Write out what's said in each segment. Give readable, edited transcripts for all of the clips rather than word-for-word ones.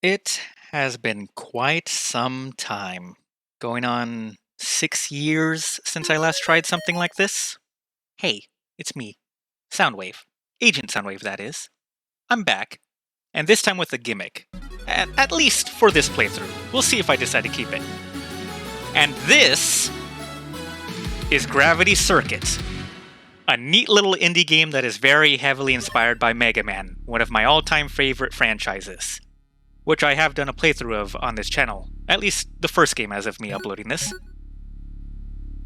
It has been quite some time. Going on 6 years since I last tried something like this. Hey, it's me. Soundwave. Agent Soundwave, that is. I'm back. And this time with a gimmick. At least for this playthrough. We'll see if I decide to keep it. And this is Gravity Circuit. A neat little indie game that is very heavily inspired by Mega Man, one of my all-time favorite franchises, which I have done a playthrough of on this channel, at least the first game as of me uploading this.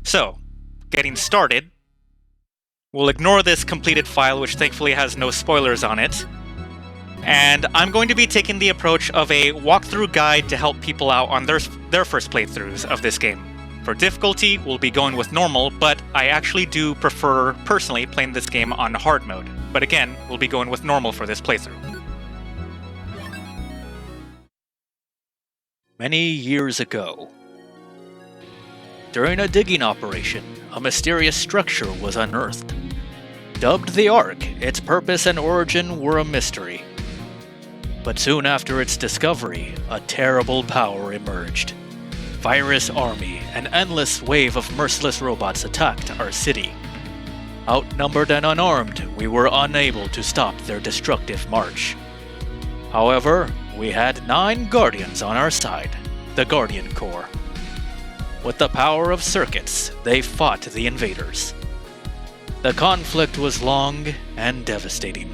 So, getting started, we'll ignore this completed file, which thankfully has no spoilers on it, and I'm going to be taking the approach of a walkthrough guide to help people out on their first playthroughs of this game. For difficulty, we'll be going with normal, but I actually do prefer, personally, playing this game on hard mode. But again, we'll be going with normal for this playthrough. Many years ago, during a digging operation, a mysterious structure was unearthed. Dubbed the Ark, its purpose and origin were a mystery. But soon after its discovery, a terrible power emerged. Virus army, an endless wave of merciless robots attacked our city. Outnumbered and unarmed, we were unable to stop their destructive march. However, we had 9 Guardians on our side, the Guardian Corps. With the power of circuits, they fought the invaders. The conflict was long and devastating.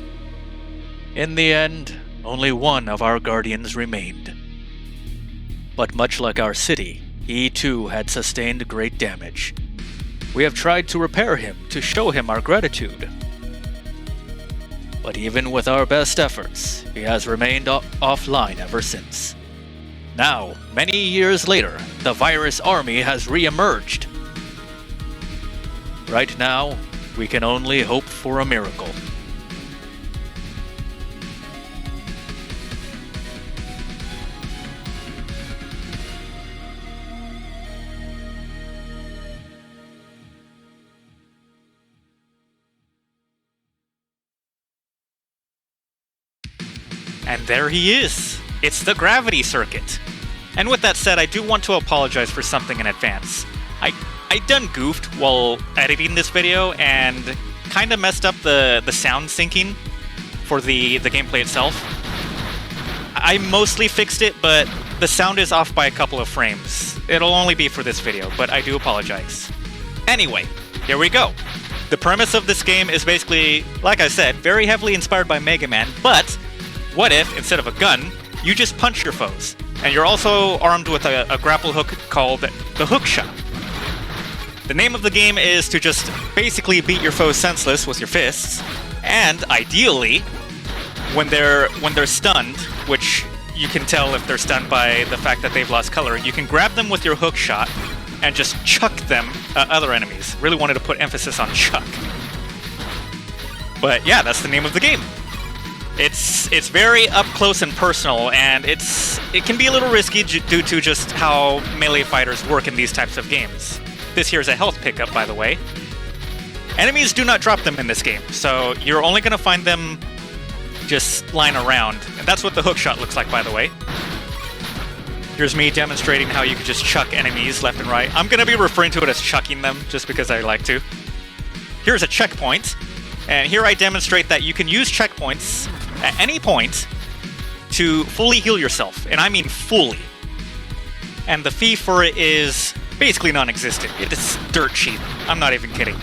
In the end, only one of our Guardians remained. But much like our city, he too had sustained great damage. We have tried to repair him to show him our gratitude. But even with our best efforts, he has remained offline ever since. Now, many years later, the virus army has re-emerged. Right now, we can only hope for a miracle. And there he is! It's the Gravity Circuit! And with that said, I do want to apologize for something in advance. I done goofed while editing this video and kinda messed up the sound syncing for the gameplay itself. I mostly fixed it, but the sound is off by a couple of frames. It'll only be for this video, but I do apologize. Anyway, here we go! The premise of this game is basically, like I said, very heavily inspired by Mega Man, but what if, instead of a gun, you just punch your foes? And you're also armed with a grapple hook called the hook shot. The name of the game is to just basically beat your foes senseless with your fists, and ideally, when they're stunned, which you can tell if they're stunned by the fact that they've lost color, you can grab them with your hook shot and just chuck them at other enemies. Really wanted to put emphasis on chuck. But yeah, that's the name of the game. It's very up close and personal, and it can be a little risky due to just how melee fighters work in these types of games. This here is a health pickup, by the way. Enemies do not drop them in this game, so you're only going to find them just lying around. And that's what the hook shot looks like, by the way. Here's me demonstrating how you can just chuck enemies left and right. I'm going to be referring to it as chucking them, just because I like to. Here's a checkpoint, and here I demonstrate that you can use checkpoints at any point to fully heal yourself, and I mean fully. And the fee for it is basically non-existent. It's dirt cheap. I'm not even kidding.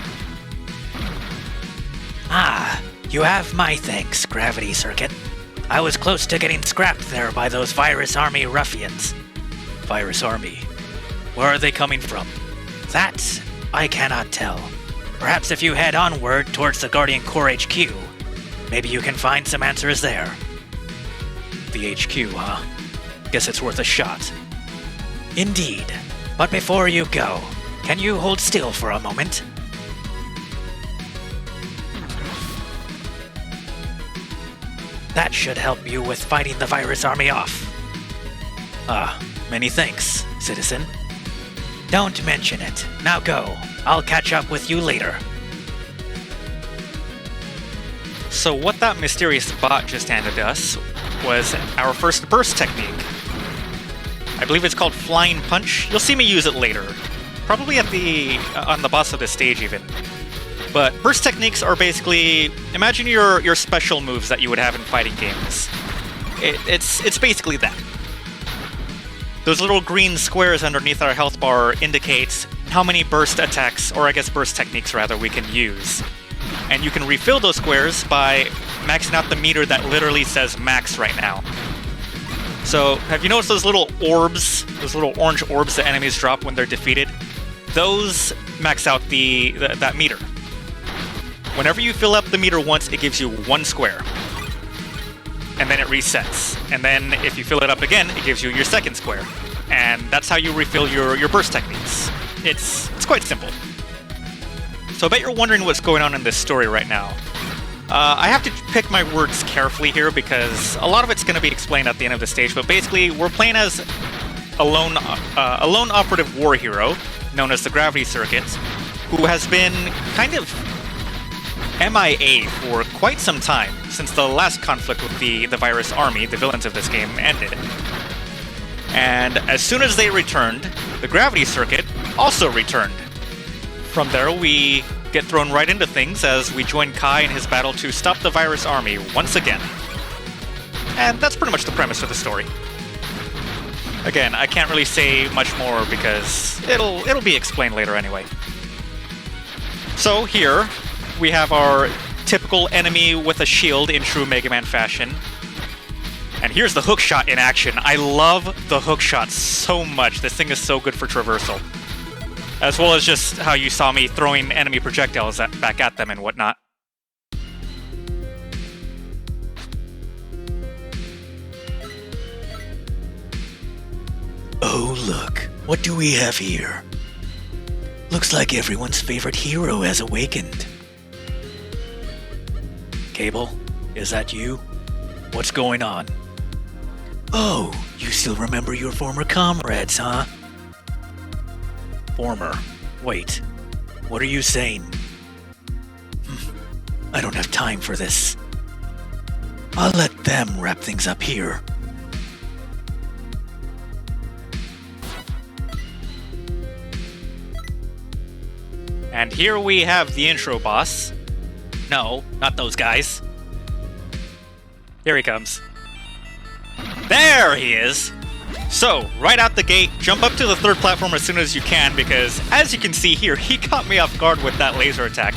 Ah, you have my thanks, Gravity Circuit. I was close to getting scrapped there by those Virus Army ruffians. Virus Army? Where are they coming from? That I cannot tell. Perhaps if you head onward towards the Guardian Corps HQ, maybe you can find some answers there. The HQ, huh? Guess it's worth a shot. Indeed. But before you go, can you hold still for a moment? That should help you with fighting the Virus Army off. Ah, many thanks, citizen. Don't mention it. Now go. I'll catch up with you later. So what that mysterious bot just handed us was our first burst technique. I believe it's called Flying Punch. You'll see me use it later. Probably at on the boss of the stage even. But burst techniques are basically, imagine your special moves that you would have in fighting games. It's basically that. Those little green squares underneath our health bar indicates how many burst attacks, or I guess burst techniques rather, we can use. And you can refill those squares by maxing out the meter that literally says max right now. So, have you noticed those little orbs, those little orange orbs that enemies drop when they're defeated? Those max out that meter. Whenever you fill up the meter once, it gives you one square. And then it resets. And then if you fill it up again, it gives you your second square. And that's how you refill your burst techniques. It's quite simple. So I bet you're wondering what's going on in this story right now. I have to pick my words carefully here because a lot of it's going to be explained at the end of the stage, but basically we're playing as a lone operative war hero known as the Gravity Circuit, who has been kind of MIA for quite some time, since the last conflict with the Virus Army, the villains of this game, ended. And as soon as they returned, the Gravity Circuit also returned. From there, we get thrown right into things as we join Kai in his battle to stop the Virus Army once again. And that's pretty much the premise of the story. Again, I can't really say much more because it'll be explained later anyway. So here, we have our typical enemy with a shield in true Mega Man fashion. And here's the hookshot in action. I love the hookshot so much. This thing is so good for traversal. As well as just how you saw me throwing enemy projectiles back at them and whatnot. Oh, look. What do we have here? Looks like everyone's favorite hero has awakened. Cable, is that you? What's going on? Oh, you still remember your former comrades, huh? Former? Wait, what are you saying? I don't have time for this. I'll let them wrap things up here. And here we have the intro boss. No, not those guys. Here he comes. There he is! So, right out the gate, jump up to the third platform as soon as you can, because as you can see here, he caught me off guard with that laser attack.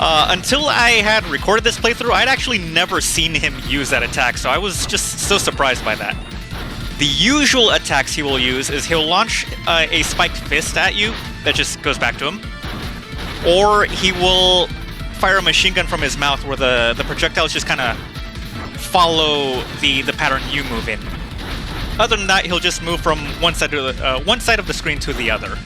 Until I had recorded this playthrough, I'd actually never seen him use that attack, so I was just so surprised by that. The usual attacks he will use is he'll launch a spiked fist at you that just goes back to him, or he will fire a machine gun from his mouth where the projectiles just kind of follow the pattern you move in. Other than that, he'll just move from one side of the screen to the other.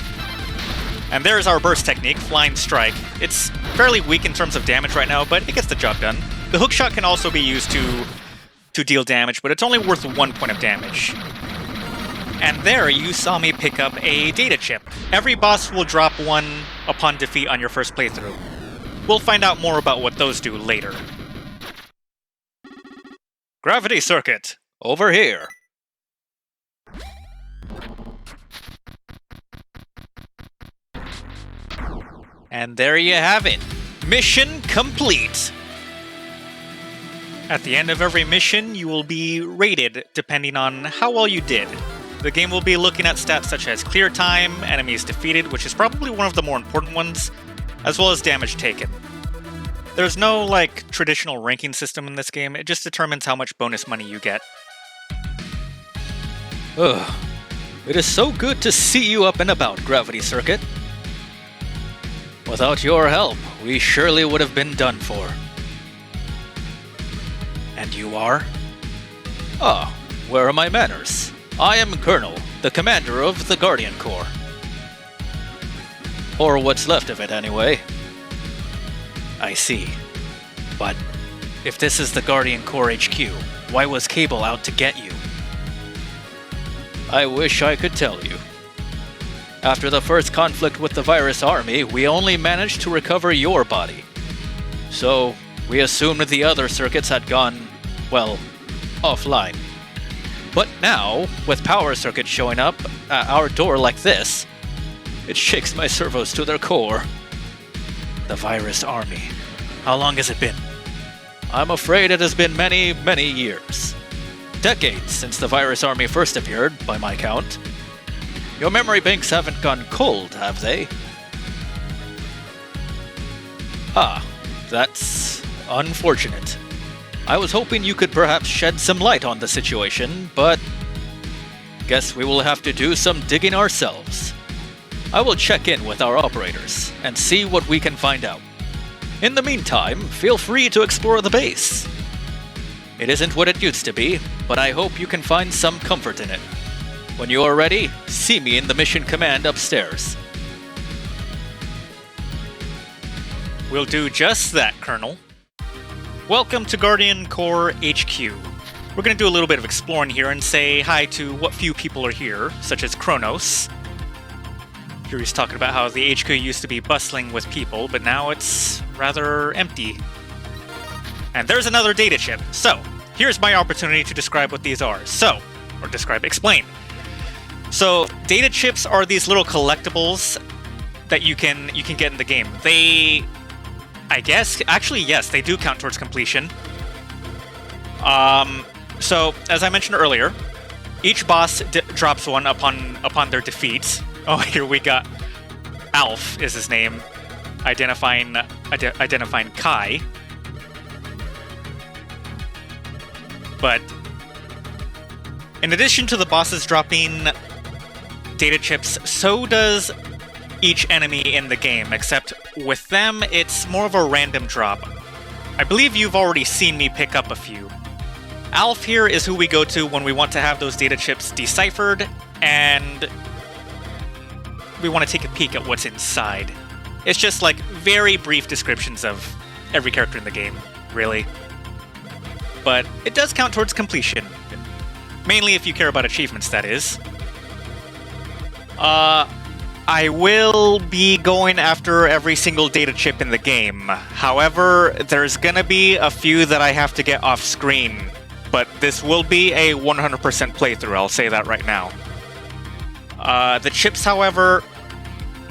And there's our burst technique, Flying Strike. It's fairly weak in terms of damage right now, but it gets the job done. The hookshot can also be used to deal damage, but it's only worth 1 point of damage. And there you saw me pick up a data chip. Every boss will drop one upon defeat on your first playthrough. We'll find out more about what those do later. Gravity Circuit, over here. And there you have it. Mission complete! At the end of every mission, you will be rated depending on how well you did. The game will be looking at stats such as clear time, enemies defeated, which is probably one of the more important ones, as well as damage taken. There's no, traditional ranking system in this game, it just determines how much bonus money you get. Ugh. It is so good to see you up and about, Gravity Circuit. Without your help, we surely would have been done for. And you are? Ah, where are my manners? I am Colonel, the commander of the Guardian Corps. Or what's left of it, anyway. I see. But if this is the Guardian Corps HQ, why was Cable out to get you? I wish I could tell you. After the first conflict with the Virus Army, we only managed to recover your body. So, we assumed the other circuits had gone, well, offline. But now, with power circuits showing up at our door like this, it shakes my servos to their core. The virus army. How long has it been? I'm afraid it has been many, many years. Decades since the virus army first appeared, by my count. Your memory banks haven't gone cold, have they? Ah, that's unfortunate. I was hoping you could perhaps shed some light on the situation, but guess we will have to do some digging ourselves. I will check in with our operators and see what we can find out. In the meantime, feel free to explore the base. It isn't what it used to be, but I hope you can find some comfort in it. When you are ready, see me in the mission command upstairs. We'll do just that, Colonel. Welcome to Guardian Corps HQ. We're going to do a little bit of exploring here and say hi to what few people are here, such as Kronos. Here he's talking about how the HQ used to be bustling with people, but now it's rather empty. And there's another data chip. So, here's my opportunity to describe what these are. Explain. So, data chips are these little collectibles that you can get in the game. They, I guess, actually, yes, they do count towards completion. So, as I mentioned earlier, each boss drops one upon their defeat. Oh, here we got Alf is his name, identifying Kai. But in addition to the bosses dropping data chips, so does each enemy in the game, except with them, it's more of a random drop. I believe you've already seen me pick up a few. Alf here is who we go to when we want to have those data chips deciphered, and we want to take a peek at what's inside. It's just like very brief descriptions of every character in the game, really. But it does count towards completion. Mainly if you care about achievements, that is. I will be going after every single data chip in the game. However, there's gonna be a few that I have to get off screen. But this will be a 100% playthrough, I'll say that right now. The chips, however,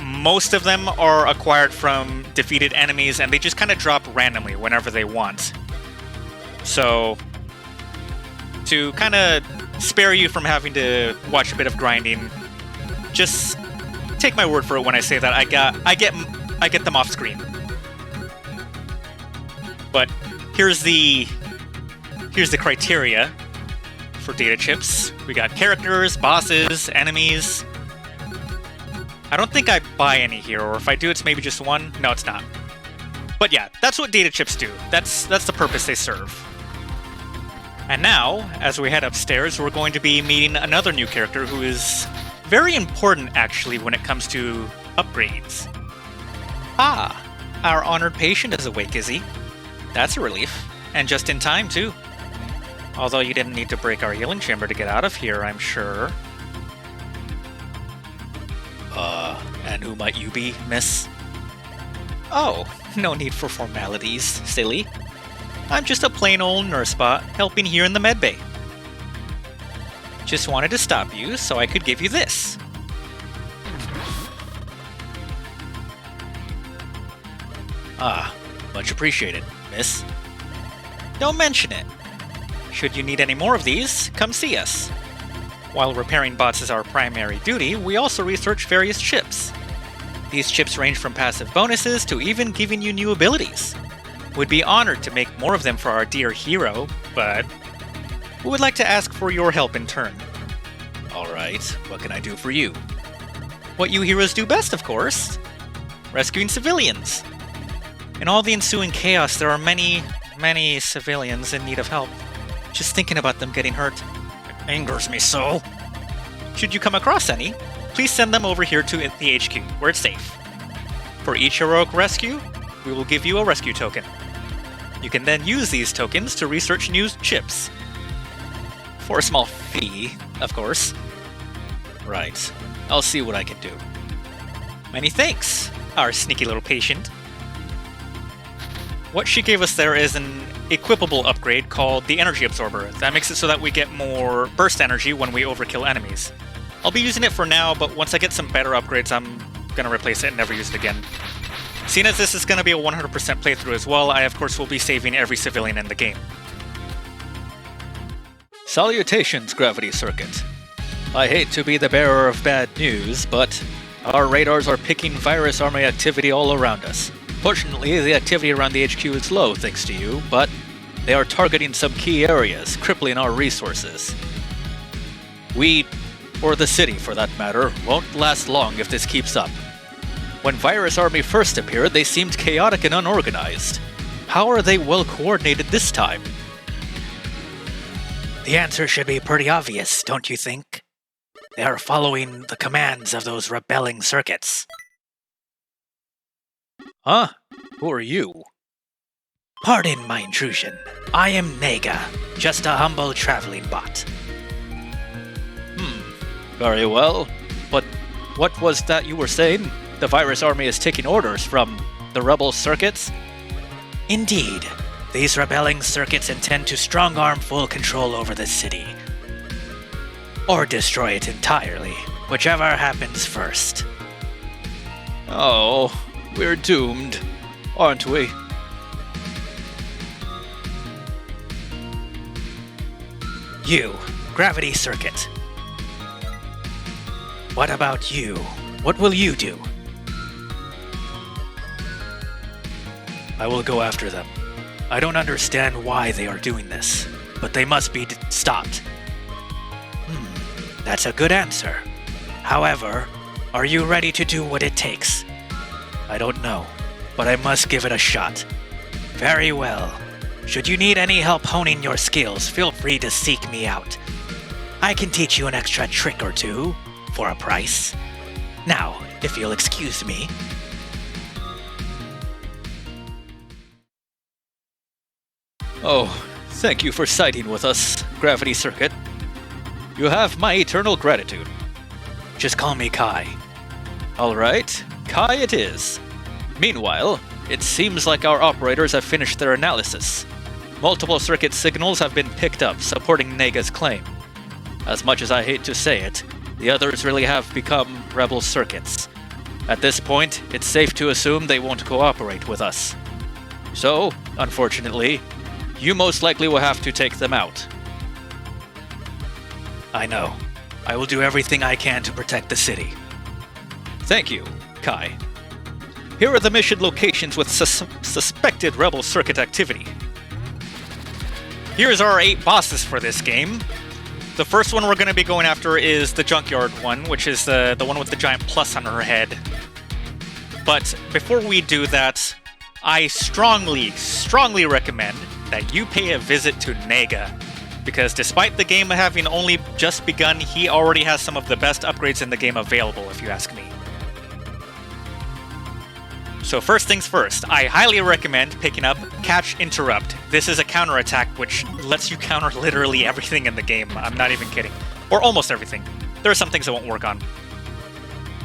most of them are acquired from defeated enemies, and they just kind of drop randomly whenever they want. So, to kind of spare you from having to watch a bit of grinding, just take my word for it when I say that I get them off screen. But here's the criteria for data chips. We got characters, bosses, enemies. I don't think I buy any here, or if I do, it's maybe just one. No, it's not. But yeah, that's what data chips do. That's the purpose they serve. And now, as we head upstairs, we're going to be meeting another new character who is very important, actually, when it comes to upgrades. Ah, our honored patient is awake, is he? That's a relief. And just in time, too. Although you didn't need to break our healing chamber to get out of here, I'm sure. And who might you be, miss? Oh, no need for formalities, silly. I'm just a plain old nurse bot helping here in the medbay. Just wanted to stop you so I could give you this. Ah, much appreciated, miss. Don't mention it. Should you need any more of these, come see us. While repairing bots is our primary duty, we also research various chips. These chips range from passive bonuses to even giving you new abilities. We'd be honored to make more of them for our dear hero, but we would like to ask for your help in turn. Alright, what can I do for you? What you heroes do best, of course. Rescuing civilians. In all the ensuing chaos, there are many civilians in need of help. Just thinking about them getting hurt angers me so. Should you come across any, please send them over here to the HQ, where it's safe. For each heroic rescue, we will give you a rescue token. You can then use these tokens to research new chips. For a small fee, of course. Right, I'll see what I can do. Many thanks, our sneaky little patient. What she gave us there is an equipable upgrade called the Energy Absorber. That makes it so that we get more burst energy when we overkill enemies. I'll be using it for now, but once I get some better upgrades, I'm gonna replace it and never use it again. Seeing as this is gonna be a 100% playthrough as well, I of course will be saving every civilian in the game. Salutations, Gravity Circuit. I hate to be the bearer of bad news, but our radars are picking virus army activity all around us. Fortunately, the activity around the HQ is low thanks to you, but they are targeting some key areas, crippling our resources. We, or the city for that matter, won't last long if this keeps up. When Virus Army first appeared, they seemed chaotic and unorganized. How are they well coordinated this time? The answer should be pretty obvious, don't you think? They are following the commands of those rebelling circuits. Huh? Who are you? Pardon my intrusion. I am Nega, just a humble traveling bot. Very well. But what was that you were saying? The Virus Army is taking orders from the rebel circuits? Indeed. These rebelling circuits intend to strong-arm full control over the city. Or destroy it entirely, whichever happens first. Oh, we're doomed, aren't we? You, Gravity Circuit. What about you? What will you do? I will go after them. I don't understand why they are doing this, but they must be stopped. That's a good answer. However, are you ready to do what it takes? I don't know, but I must give it a shot. Very well. Should you need any help honing your skills, feel free to seek me out. I can teach you an extra trick or two, for a price. Now, if you'll excuse me. Oh, thank you for siding with us, Gravity Circuit. You have my eternal gratitude. Just call me Kai. Alright, Kai it is. Meanwhile, it seems like our operators have finished their analysis. Multiple circuit signals have been picked up supporting Nega's claim. As much as I hate to say it, the others really have become rebel circuits. At this point, it's safe to assume they won't cooperate with us. So, unfortunately, you most likely will have to take them out. I know. I will do everything I can to protect the city. Thank you, Kai. Here are the mission locations with suspected rebel circuit activity. Here's our 8 bosses for this game. The first one we're going to be going after is the Junkyard one, which is the one with the giant plus on her head. But before we do that, I strongly recommend that you pay a visit to Nega, because despite the game having only just begun, he already has some of the best upgrades in the game available, if you ask me. So first things first, I highly recommend picking up Catch Interrupt. This is a counterattack which lets you counter literally everything in the game. I'm not even kidding. Or almost everything. There are some things it won't work on.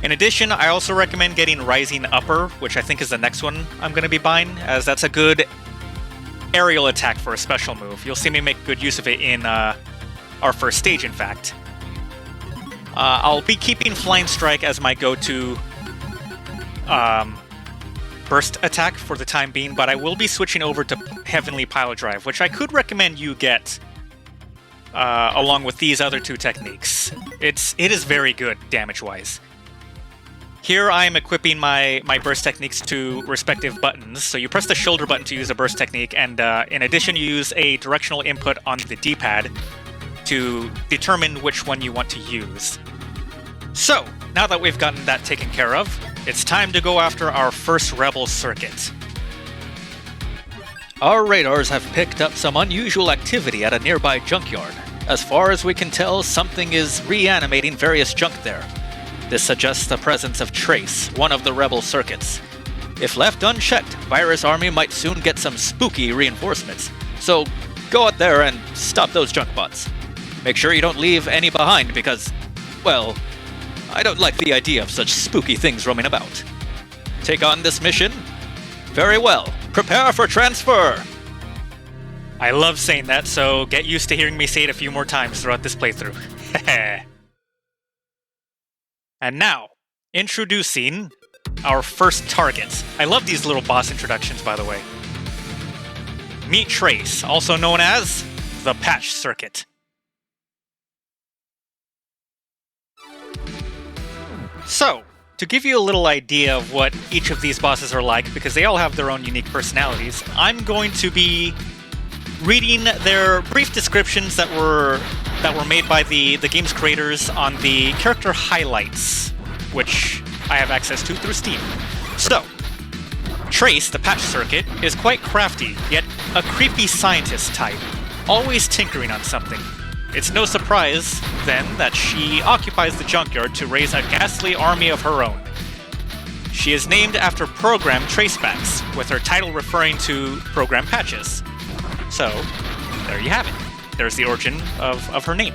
In addition, I also recommend getting Rising Upper, which I think is the next one I'm going to be buying, as that's a good aerial attack for a special move. You'll see me make good use of it in our first stage, in fact. I'll be keeping Flying Strike as my go-to burst attack for the time being, but I will be switching over to Heavenly Pile Drive, which I could recommend you get along with these other 2 techniques. It is very good damage-wise. Here I am equipping my burst techniques to respective buttons. So you press the shoulder button to use a burst technique, and in addition you use a directional input on the D-pad to determine which one you want to use. So, now that we've gotten that taken care of, it's time to go after our first rebel circuit. Our radars have picked up some unusual activity at a nearby junkyard. As far as we can tell, something is reanimating various junk there. This suggests the presence of Trace, one of the rebel circuits. If left unchecked, Virus Army might soon get some spooky reinforcements. So go out there and stop those junk bots. Make sure you don't leave any behind because, well, I don't like the idea of such spooky things roaming about. Take on this mission? Very well. Prepare for transfer! I love saying that, so get used to hearing me say it a few more times throughout this playthrough. And now, introducing our first target. I love these little boss introductions, by the way. Meet Trace, also known as the Patch Circuit. So, to give you a little idea of what each of these bosses are like, because they all have their own unique personalities, I'm going to be reading their brief descriptions that were made by the game's creators on the character highlights, which I have access to through Steam. So, Trace, the Patch Circuit, is quite crafty, yet a creepy scientist type, always tinkering on something. It's no surprise, then, that she occupies the junkyard to raise a ghastly army of her own. She is named after program tracebacks, with her title referring to program patches. So, there you have it. There's the origin of her name.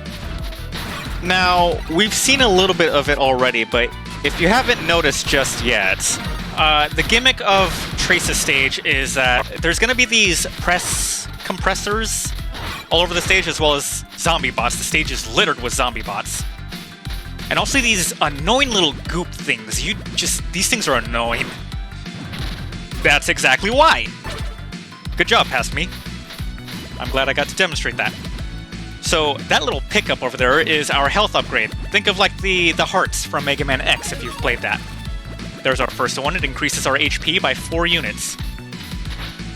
Now, we've seen a little bit of it already, but if you haven't noticed just yet, the gimmick of Trace's stage is that there's going to be these press compressors all over the stage, as well as zombie bots. The stage is littered with zombie bots. And also these annoying little goop things. These things are annoying. That's exactly why. Good job, past me. I'm glad I got to demonstrate that. So that little pickup over there is our health upgrade. Think of like the hearts from Mega Man X if you've played that. There's our first one. It increases our HP by 4 units.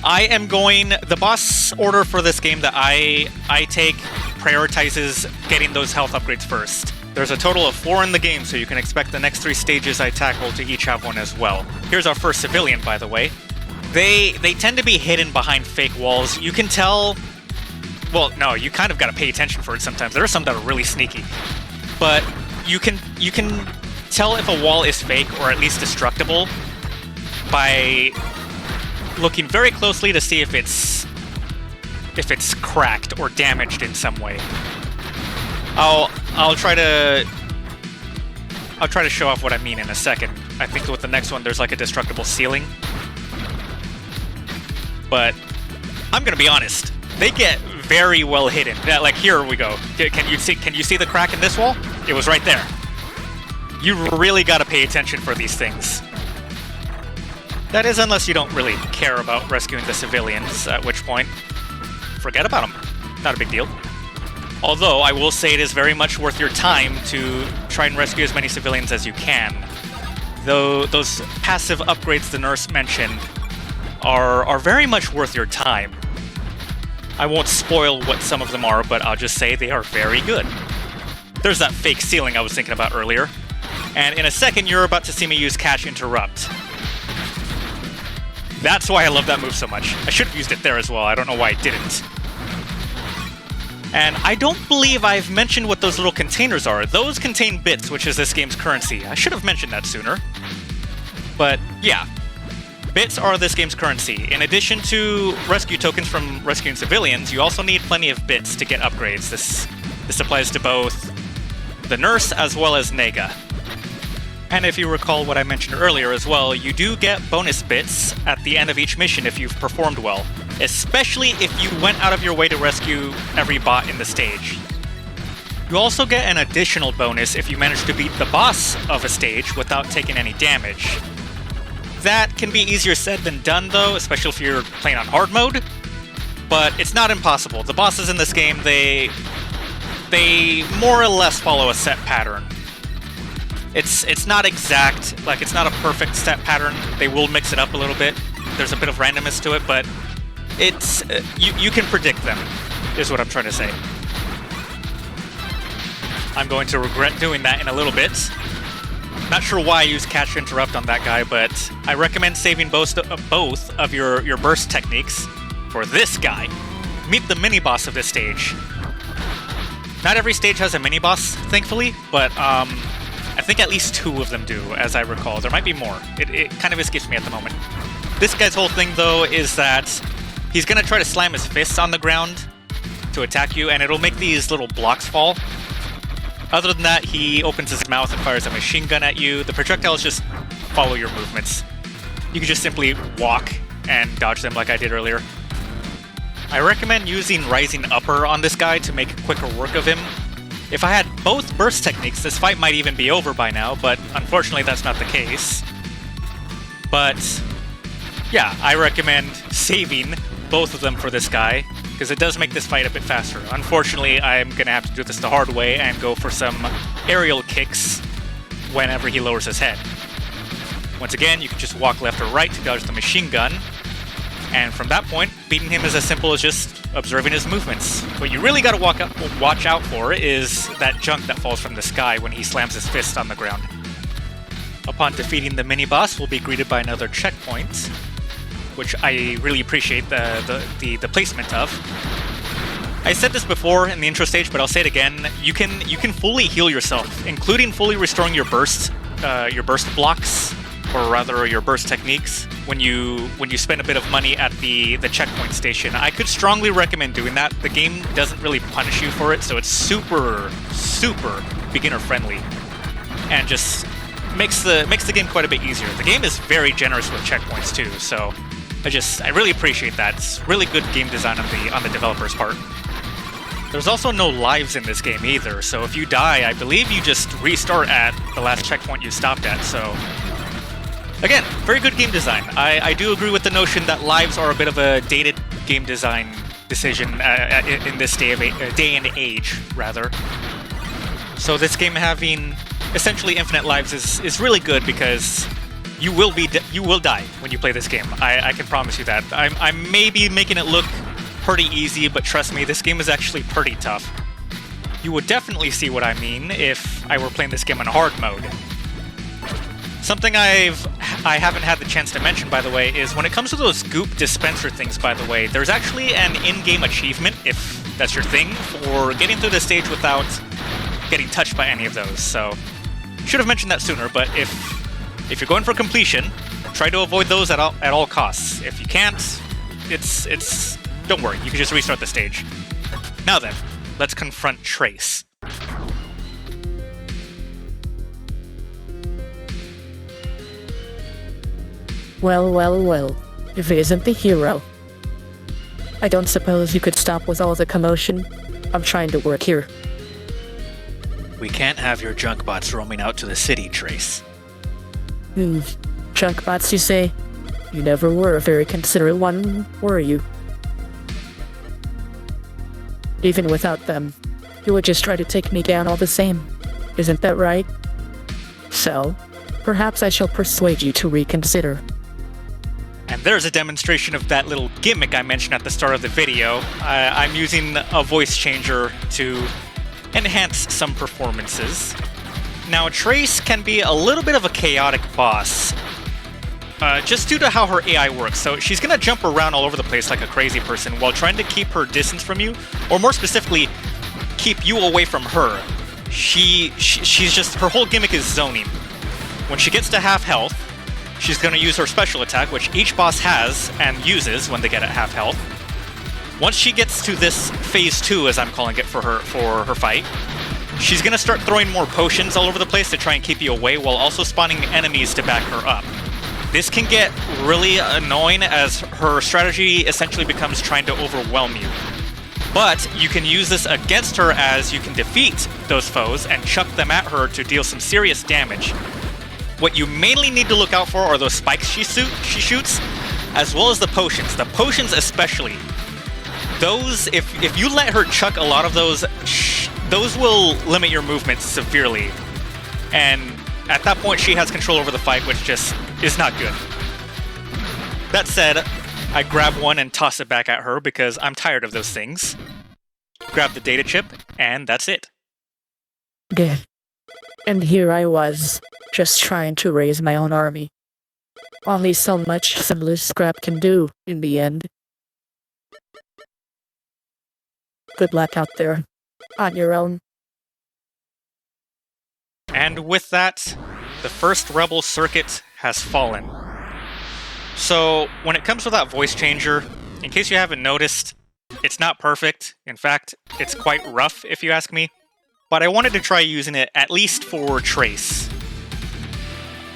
The boss order for this game that I take prioritizes getting those health upgrades first. There's a total of 4 in the game, so you can expect the next 3 stages I tackle to each have one as well. Here's our first civilian, by the way. They tend to be hidden behind fake walls. You can tell... Well, no, you kind of gotta pay attention for it sometimes. There are some that are really sneaky. But you can tell if a wall is fake, or at least destructible, by looking very closely to see if it's cracked or damaged in some way. I'll try to show off what I mean in a second. I think with the next one there's like a destructible ceiling. But I'm gonna be honest, they get very well hidden. Yeah, like here we go. Can you see the crack in this wall? It was right there. You really gotta pay attention for these things. That is, unless you don't really care about rescuing the civilians, at which point, forget about them. Not a big deal. Although, I will say it is very much worth your time to try and rescue as many civilians as you can. Though those passive upgrades the nurse mentioned are very much worth your time. I won't spoil what some of them are, but I'll just say they are very good. There's that fake ceiling I was thinking about earlier. And in a second, you're about to see me use Catch Interrupt. That's why I love that move so much. I should have used it there as well. I don't know why I didn't. And I don't believe I've mentioned what those little containers are. Those contain bits, which is this game's currency. I should have mentioned that sooner. But yeah, bits are this game's currency. In addition to rescue tokens from rescuing civilians, you also need plenty of bits to get upgrades. This applies to both the nurse as well as Nega. And if you recall what I mentioned earlier as well, you do get bonus bits at the end of each mission if you've performed well, especially if you went out of your way to rescue every bot in the stage. You also get an additional bonus if you manage to beat the boss of a stage without taking any damage. That can be easier said than done though, especially if you're playing on hard mode, but it's not impossible. The bosses in this game, they more or less follow a set pattern. It's not exact, like it's not a perfect set pattern. They will mix it up a little bit. There's a bit of randomness to it, but it's you can predict them, is what I'm trying to say. I'm going to regret doing that in a little bit. Not sure why I used Catch Interrupt on that guy, but I recommend saving both of your burst techniques for this guy. Meet the mini-boss of this stage. Not every stage has a mini-boss, thankfully, but I think at least 2 of them do, as I recall. There might be more. It kind of escapes me at the moment. This guy's whole thing, though, is that he's going to try to slam his fists on the ground to attack you, and it'll make these little blocks fall. Other than that, he opens his mouth and fires a machine gun at you. The projectiles just follow your movements. You can just simply walk and dodge them like I did earlier. I recommend using Rising Upper on this guy to make quicker work of him. If I had both burst techniques, this fight might even be over by now, but unfortunately that's not the case. But yeah, I recommend saving both of them for this guy, because it does make this fight a bit faster. Unfortunately, I'm going to have to do this the hard way and go for some aerial kicks whenever he lowers his head. Once again, you can just walk left or right to dodge the machine gun, and from that point, beating him is as simple as just observing his movements. What you really gotta watch out for is that junk that falls from the sky when he slams his fist on the ground. Upon defeating the mini-boss, we'll be greeted by another checkpoint, which I really appreciate the placement of. I said this before in the intro stage, but I'll say it again. You can fully heal yourself, including fully restoring your burst blocks, or rather your burst techniques, when you spend a bit of money at the checkpoint station. I could strongly recommend doing that. The game doesn't really punish you for it, so it's super beginner friendly, and just makes the game quite a bit easier. The game is very generous with checkpoints too, so I really appreciate that. It's really good game design on the developer's part. There's also no lives in this game either, so if you die, I believe you just restart at the last checkpoint you stopped at, so again, very good game design. I do agree with the notion that lives are a bit of a dated game design decision in this day and age, rather. So this game having essentially infinite lives is really good, because you will die when you play this game. I can promise you that. I may be making it look pretty easy, but trust me, this game is actually pretty tough. You would definitely see what I mean if I were playing this game on hard mode. Something I haven't had the chance to mention, by the way, is when it comes to those goop dispenser things, by the way, there's actually an in-game achievement, if that's your thing, for getting through the stage without getting touched by any of those. So, should have mentioned that sooner, but if you're going for completion, try to avoid those at all costs. If you can't, don't worry, you can just restart the stage. Now then, let's confront Trace. Well, if he isn't the hero. I don't suppose you could stop with all the commotion? I'm trying to work here. We can't have your junk bots roaming out to the city, Trace. Junk bots, you say? You never were a very considerate one, were you? Even without them, you would just try to take me down all the same. Isn't that right? So, perhaps I shall persuade you to reconsider. And there's a demonstration of that little gimmick I mentioned at the start of the video. I'm using a voice changer to enhance some performances. Now, Trace can be a little bit of a chaotic boss, just due to how her AI works. So she's gonna jump around all over the place like a crazy person while trying to keep her distance from you, or more specifically, keep you away from her. She's just, her whole gimmick is zoning. When she gets to half health, she's going to use her special attack, which each boss has and uses when they get at half health. Once she gets to this phase 2, as I'm calling it for her fight, she's going to start throwing more potions all over the place to try and keep you away, while also spawning enemies to back her up. This can get really annoying, as her strategy essentially becomes trying to overwhelm you. But you can use this against her, as you can defeat those foes and chuck them at her to deal some serious damage. What you mainly need to look out for are those spikes she shoots, as well as the potions. The potions especially. Those, if you let her chuck a lot of those will limit your movement severely. And at that point, she has control over the fight, which just is not good. That said, I grab one and toss it back at her because I'm tired of those things. Grab the data chip, and that's it. Good. And here I was, just trying to raise my own army. Only so much some loose scrap can do, in the end. Good luck out there, on your own. And with that, the first Rebel circuit has fallen. So, when it comes to that voice changer, in case you haven't noticed, it's not perfect. In fact, it's quite rough, if you ask me. But I wanted to try using it, at least for Trace.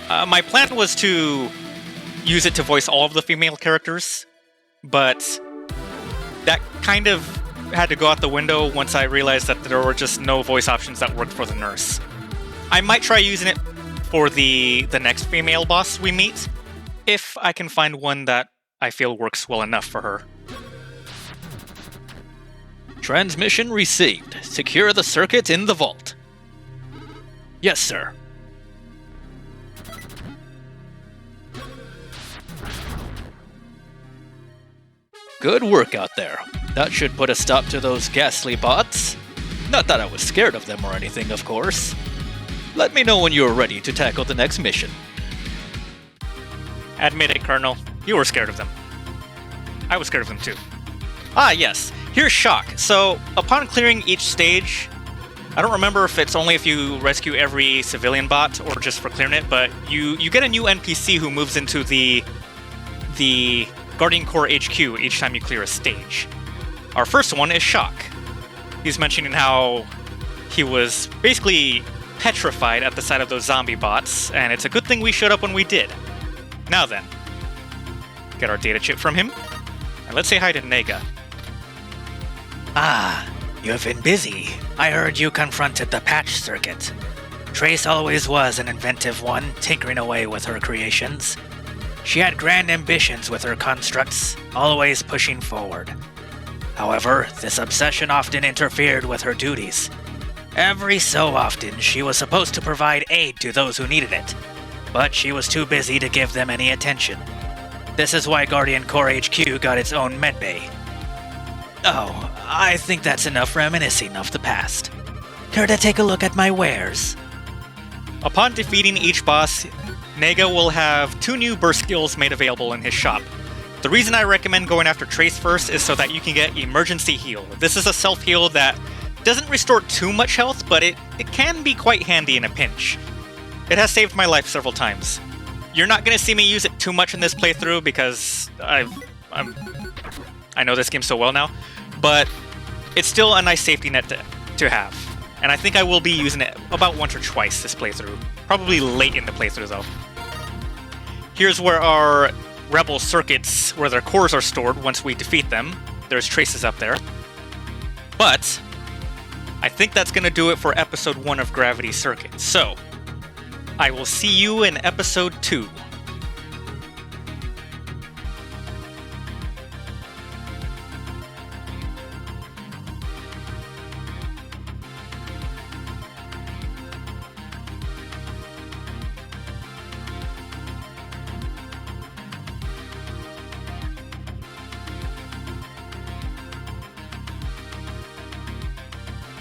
My plan was to use it to voice all of the female characters, but that kind of had to go out the window once I realized that there were just no voice options that worked for the nurse. I might try using it for the next female boss we meet, if I can find one that I feel works well enough for her. Transmission received. Secure the circuit in the vault. Yes, sir. Good work out there. That should put a stop to those ghastly bots. Not that I was scared of them or anything, of course. Let me know when you're ready to tackle the next mission. Admit it, Colonel. You were scared of them. I was scared of them too. Ah, yes. Here's Shock. So, upon clearing each stage, I don't remember if it's only if you rescue every civilian bot or just for clearing it, but you get a new NPC who moves into the Guardian Core HQ each time you clear a stage. Our first one is Shock. He's mentioning how he was basically petrified at the sight of those zombie bots, and it's a good thing we showed up when we did. Now then, get our data chip from him, and let's say hi to Nega. Ah, you've been busy. I heard you confronted the patch circuit. Trace always was an inventive one, tinkering away with her creations. She had grand ambitions with her constructs, always pushing forward. However, this obsession often interfered with her duties. Every so often, she was supposed to provide aid to those who needed it, but she was too busy to give them any attention. This is why Guardian Core HQ got its own medbay. Oh, I think that's enough reminiscing of the past. Care to take a look at my wares? Upon defeating each boss, Nega will have 2 new burst skills made available in his shop. The reason I recommend going after Trace first is so that you can get Emergency Heal. This is a self-heal that doesn't restore too much health, but it can be quite handy in a pinch. It has saved my life several times. You're not going to see me use it too much in this playthrough because I know this game so well now, but it's still a nice safety net to have. And I think I will be using it about once or twice this playthrough. Probably late in the playthrough though. Here's where our rebel circuits, where their cores are stored once we defeat them. There's traces up there. But I think that's going to do it for episode 1 of Gravity Circuit. So, I will see you in episode 2.